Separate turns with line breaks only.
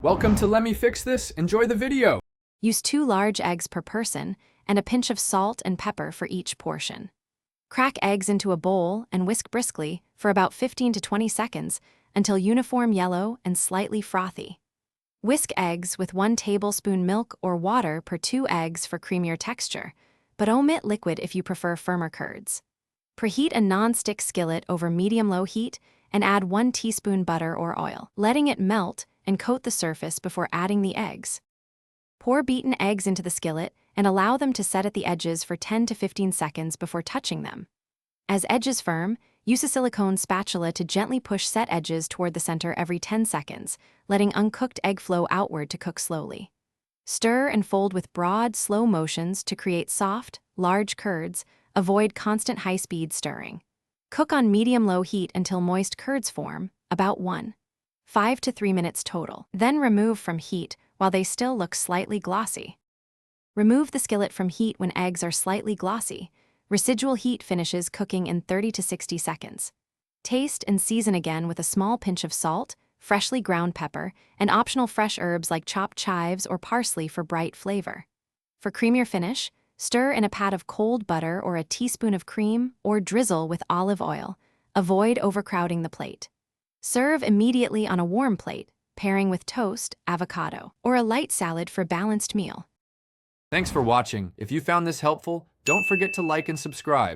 Welcome to Let Me Fix This. Enjoy the video.
Use 2 large eggs per person and a pinch of salt and pepper for each portion. Crack eggs into a bowl and whisk briskly for about 15 to 20 seconds until uniform yellow and slightly frothy. Whisk eggs with 1 tablespoon milk or water per 2 eggs for creamier texture, but omit liquid if you prefer firmer curds. Preheat a non-stick skillet over medium-low heat and add 1 teaspoon butter or oil, letting it melt and coat the surface before adding the eggs. Pour beaten eggs into the skillet and allow them to set at the edges for 10 to 15 seconds before touching them. As edges firm, use a silicone spatula to gently push set edges toward the center every 10 seconds, letting uncooked egg flow outward to cook slowly. Stir and fold with broad, slow motions to create soft, large curds. Avoid constant high-speed stirring. Cook on medium-low heat until moist curds form, about 5 to 3 minutes total. Then remove from heat while they still look slightly glossy. Remove the skillet from heat when eggs are slightly glossy. Residual heat finishes cooking in 30 to 60 seconds. Taste and season again with a small pinch of salt, freshly ground pepper, and optional fresh herbs like chopped chives or parsley for bright flavor. For creamier finish, stir in a pat of cold butter or a teaspoon of cream or drizzle with olive oil. Avoid overcrowding the plate. Serve immediately on a warm plate, pairing with toast, avocado, or a light salad for a balanced meal.
Thanks for watching. If you found this helpful, don't forget to like and subscribe.